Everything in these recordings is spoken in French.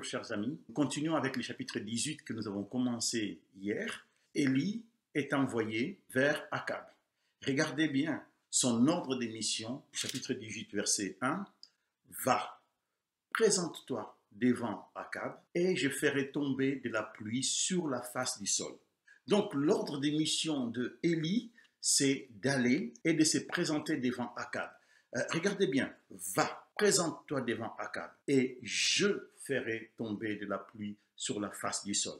chers amis. Continuons avec le chapitre 18 que nous avons commencé hier. Élie est envoyé vers Akab. Regardez bien son ordre d'émission, chapitre 18, verset 1. Va, présente-toi devant Akab et je ferai tomber de la pluie sur la face du sol. Donc l'ordre d'émission de Élie, c'est d'aller et de se présenter devant Akab. Regardez bien, va, présente-toi devant Akab et je ferai tomber de la pluie sur la face du sol.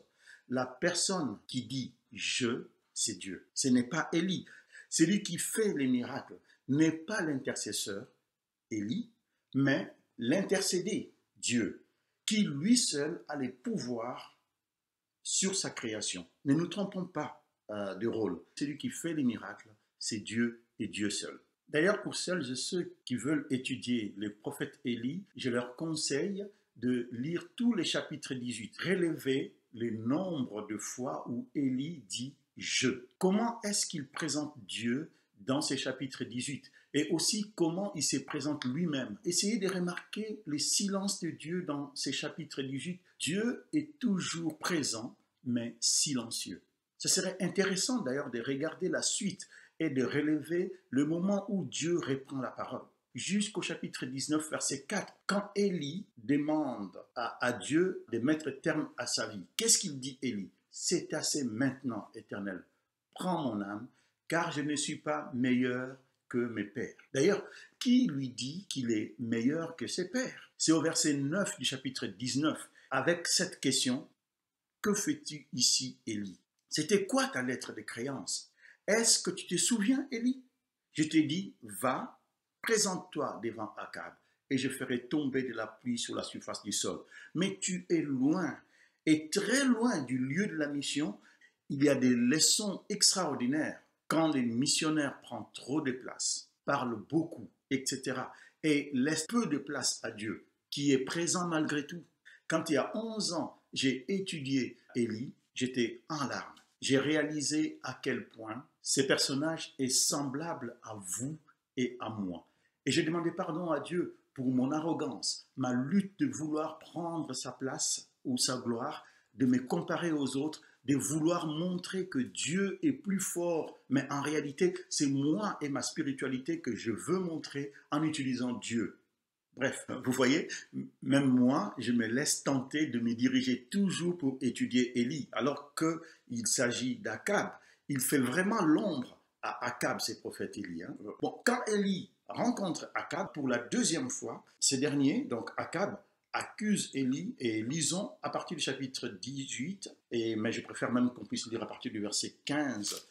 La personne qui dit je, c'est Dieu. Ce n'est pas Élie. Celui qui fait les miracles n'est pas l'intercesseur, Élie, mais l'intercédé, Dieu, qui lui seul a les pouvoirs sur sa création. Ne nous trompons pas de rôle. Celui qui fait les miracles, c'est Dieu et Dieu seul. D'ailleurs, pour celles et ceux qui veulent étudier le prophète Élie, je leur conseille de lire tous les chapitres 18. Relevez le nombre de fois où Élie dit « je ». Comment est-ce qu'il présente Dieu dans ces chapitres 18 ? Et aussi comment il se présente lui-même. Essayez de remarquer le silence de Dieu dans ces chapitres 18. Dieu est toujours présent, mais silencieux. Ce serait intéressant d'ailleurs de regarder la suite et de relever le moment où Dieu reprend la parole. Jusqu'au chapitre 19, verset 4, quand Élie demande à Dieu de mettre terme à sa vie. Qu'est-ce qu'il dit Élie ? C'est assez maintenant, Éternel. Prends mon âme, car je ne suis pas meilleur que mes pères. D'ailleurs, qui lui dit qu'il est meilleur que ses pères ? C'est au verset 9 du chapitre 19, avec cette question, que fais-tu ici, Élie ? C'était quoi ta lettre de créance ? Est-ce que tu te souviens, Élie ? Je t'ai dit, va, présente-toi devant Akab, et je ferai tomber de la pluie sur la surface du sol. Mais tu es loin, et très loin du lieu de la mission. Il y a des leçons extraordinaires quand les missionnaires prennent trop de place, parlent beaucoup, etc., et laissent peu de place à Dieu, qui est présent malgré tout. Quand il y a 11 ans, j'ai étudié Élie, j'étais en larmes. J'ai réalisé à quel point ce personnage est semblable à vous et à moi. Et j'ai demandé pardon à Dieu pour mon arrogance, ma lutte de vouloir prendre sa place ou sa gloire, de me comparer aux autres, de vouloir montrer que Dieu est plus fort. Mais en réalité, c'est moi et ma spiritualité que je veux montrer en utilisant Dieu. Bref, vous voyez, même moi, je me laisse tenter de me diriger toujours pour étudier Élie, alors qu'il s'agit d'Akab. Il fait vraiment l'ombre à Akab, ces prophètes Élie. Bon, quand Élie rencontre Akab pour la deuxième fois, ce dernier, donc Akab, accuse Élie, et lisons à partir du chapitre 18, mais je préfère même qu'on puisse lire à partir du verset 15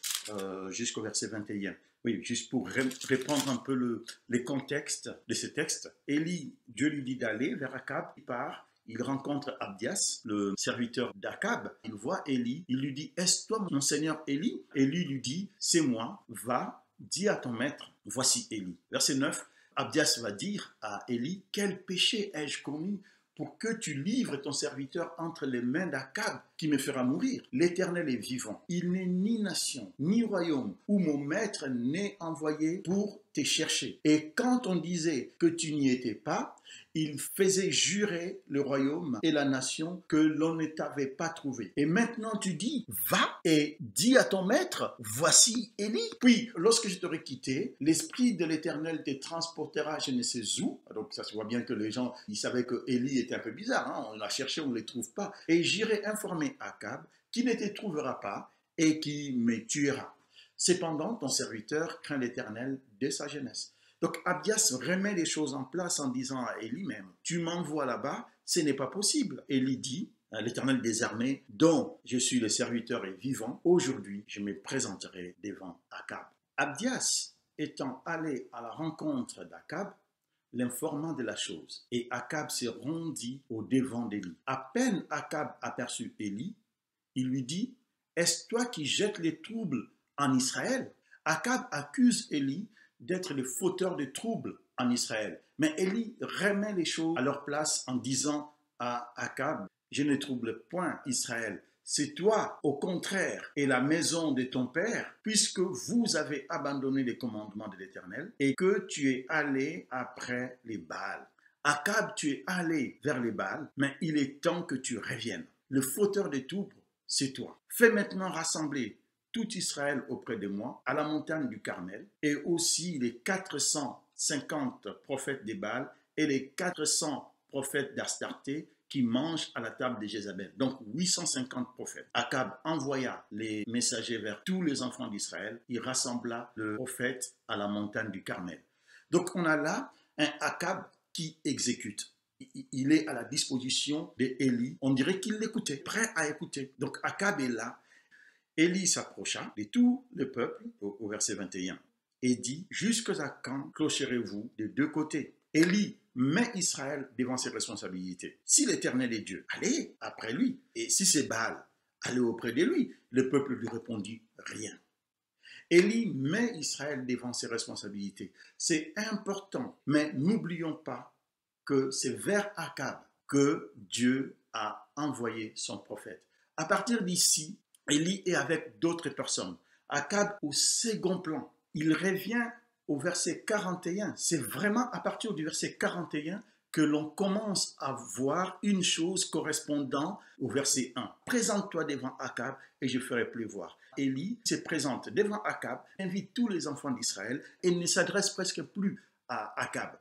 jusqu'au verset 21. Oui, juste pour reprendre un peu le contexte de ce texte. Élie, Dieu lui dit d'aller vers Akab, il part, il rencontre Abdias, le serviteur d'Akab, il voit Élie, il lui dit « Est-ce toi mon seigneur Élie ?» Élie lui dit « C'est moi, va, dis à ton maître, voici Élie. » Verset 9, Abdias va dire à Élie « Quel péché ai-je commis pour que tu livres ton serviteur entre les mains d'Akab qui me fera mourir? L'Éternel est vivant. Il n'est ni nation, ni royaume où mon maître n'est envoyé pour te chercher. » Et quand on disait que tu n'y étais pas, il faisait jurer le royaume et la nation que l'on ne t'avait pas trouvé. Et maintenant tu dis, va et dis à ton maître, voici Élie. Puis, lorsque je t'aurai quitté, l'Esprit de l'Éternel te transportera je ne sais où. Donc ça se voit bien que les gens, ils savaient que Élie était un peu bizarre. Hein? On l'a cherché, on ne le trouve pas. Et j'irai informer Akab qui ne te trouvera pas et qui me tuera. Cependant, ton serviteur craint l'Éternel dès sa jeunesse. Donc Abdias remet les choses en place en disant à Élie même, tu m'envoies là-bas, ce n'est pas possible. Élie dit, l'Éternel des armées, dont je suis le serviteur et vivant, aujourd'hui je me présenterai devant Akab. Abdias étant allé à la rencontre d'Akab, l'informant de la chose, et Akab se rendit au devant d'Élie. À peine Akab aperçut Élie, il lui dit, est-ce toi qui jettes les troubles en Israël? Akab accuse Élie d'être le fauteur de troubles en Israël. Mais Élie remet les choses à leur place en disant à Akab, je ne trouble point Israël. C'est toi, au contraire, et la maison de ton père, puisque vous avez abandonné les commandements de l'Éternel et que tu es allé après les Baals. Akab, tu es allé vers les Baals, mais il est temps que tu reviennes. Le fauteur des troubles, c'est toi. Fais maintenant rassembler tout Israël auprès de moi à la montagne du Carmel et aussi les 450 prophètes des Baals et les 400 prophètes d'Astarté qui mangent à la table de Jézabel. Donc 850 prophètes. Akab envoya les messagers vers tous les enfants d'Israël. Il rassembla le prophète à la montagne du Carmel. Donc on a là un Akab qui exécute. Il est à la disposition d'Élie. On dirait qu'il l'écoutait, prêt à écouter. Donc Akab est là. Élie s'approcha de tout le peuple, au verset 21, et dit, jusqu'à quand clocherez-vous des deux côtés? Élie met Israël devant ses responsabilités. Si l'Éternel est Dieu, allez après lui. Et si c'est Baal, allez auprès de lui. Le peuple lui répondit rien. Élie met Israël devant ses responsabilités. C'est important, mais n'oublions pas que c'est vers Akab que Dieu a envoyé son prophète. À partir d'ici, Élie est avec d'autres personnes. Akab au second plan. Il revient au verset 41. C'est vraiment à partir du verset 41 que l'on commence à voir une chose correspondant au verset 1. Présente-toi devant Akab et je ferai pleuvoir. Élie se présente devant Akab, invite tous les enfants d'Israël et ne s'adresse presque plus à Akab.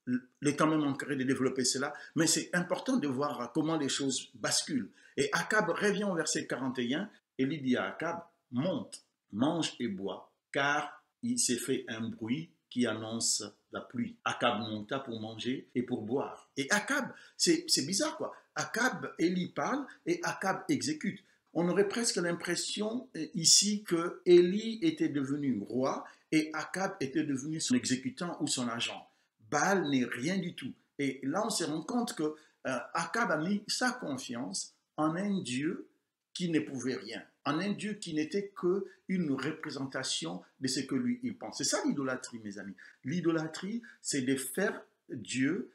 Le temps me manquerait de développer cela, mais c'est important de voir comment les choses basculent. Et Akab revient au verset 41, Élie dit à Akab, monte, mange et bois, car il s'est fait un bruit qui annonce la pluie. Akab monta pour manger et pour boire. Et Akab, c'est bizarre quoi, Akab, Élie parle et Akab exécute. On aurait presque l'impression ici que Élie était devenu roi et Akab était devenu son exécutant ou son agent. Baal n'est rien du tout. Et là, on se rend compte que Akab a mis sa confiance en un Dieu qui ne pouvait rien, en un Dieu qui n'était qu'une représentation de ce que lui, il pense. C'est ça l'idolâtrie, mes amis. L'idolâtrie, c'est de faire Dieu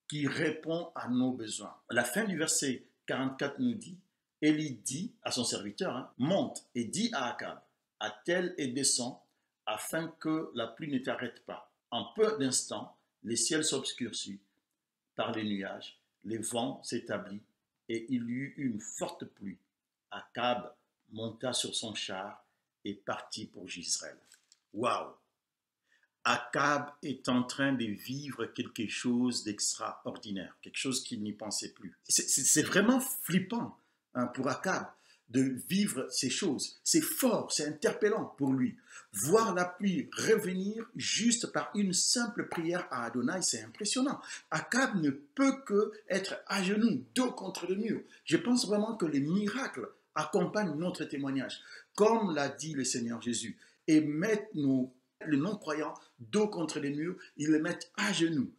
qui répond à nos besoins. La fin du verset 44 nous dit, Élie dit à son serviteur, monte et dis à Akab, attelle et descends, afin que la pluie ne t'arrête pas. En peu d'instants, les ciels s'obscurcirent par les nuages, les vents s'établit et il y eut une forte pluie. Akab monta sur son char et partit pour Jezreel. Waouh! Akab est en train de vivre quelque chose d'extraordinaire, quelque chose qu'il n'y pensait plus. C'est vraiment flippant pour Akab de vivre ces choses. C'est fort, c'est interpellant pour lui. Voir la pluie revenir juste par une simple prière à Adonai, c'est impressionnant. Akab ne peut que être à genoux, dos contre le mur. Je pense vraiment que les miracles accompagnent notre témoignage, comme l'a dit le Seigneur Jésus, et mettent les non-croyants dos contre les murs, ils les mettent à genoux.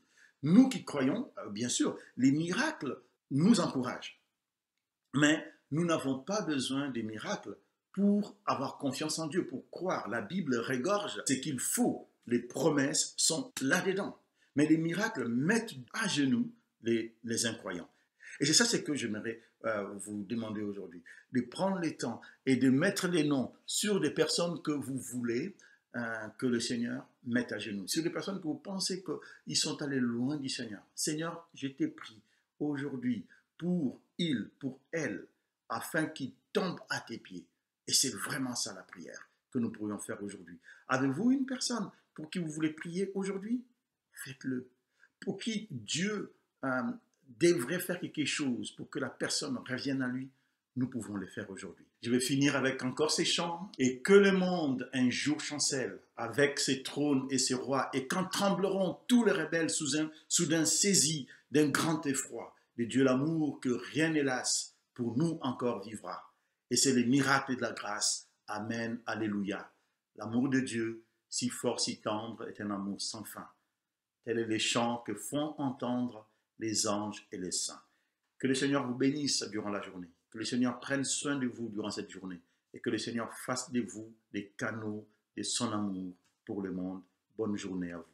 Nous qui croyons, bien sûr, les miracles nous encouragent. Mais nous n'avons pas besoin des miracles pour avoir confiance en Dieu, pour croire. La Bible regorge ce qu'il faut. Les promesses sont là-dedans. Mais les miracles mettent à genoux les incroyants. Et c'est ça ce que j'aimerais vous demander aujourd'hui. De prendre le temps et de mettre les noms sur des personnes que vous voulez que le Seigneur mette à genoux. Sur des personnes que vous pensez qu'ils sont allés loin du Seigneur. Seigneur, je t'ai pris aujourd'hui pour pour elle, afin qu'ils tombent à tes pieds. Et c'est vraiment ça la prière que nous pourrions faire aujourd'hui. Avez-vous une personne pour qui vous voulez prier aujourd'hui? Faites-le. Pour qui Dieu devrait faire quelque chose pour que la personne revienne à lui, nous pouvons le faire aujourd'hui. Je vais finir avec encore ces chants. Et que le monde un jour chancelle avec ses trônes et ses rois, et quand trembleront tous les rebelles soudain saisis d'un grand effroi, de Dieu l'amour que rien n'est lasse, pour nous encore vivra. Et c'est le miracle de la grâce. Amen, alléluia. L'amour de Dieu, si fort, si tendre, est un amour sans fin. Tel est le chant que font entendre les anges et les saints. Que le Seigneur vous bénisse durant la journée. Que le Seigneur prenne soin de vous durant cette journée. Et que le Seigneur fasse de vous des canaux de son amour pour le monde. Bonne journée à vous.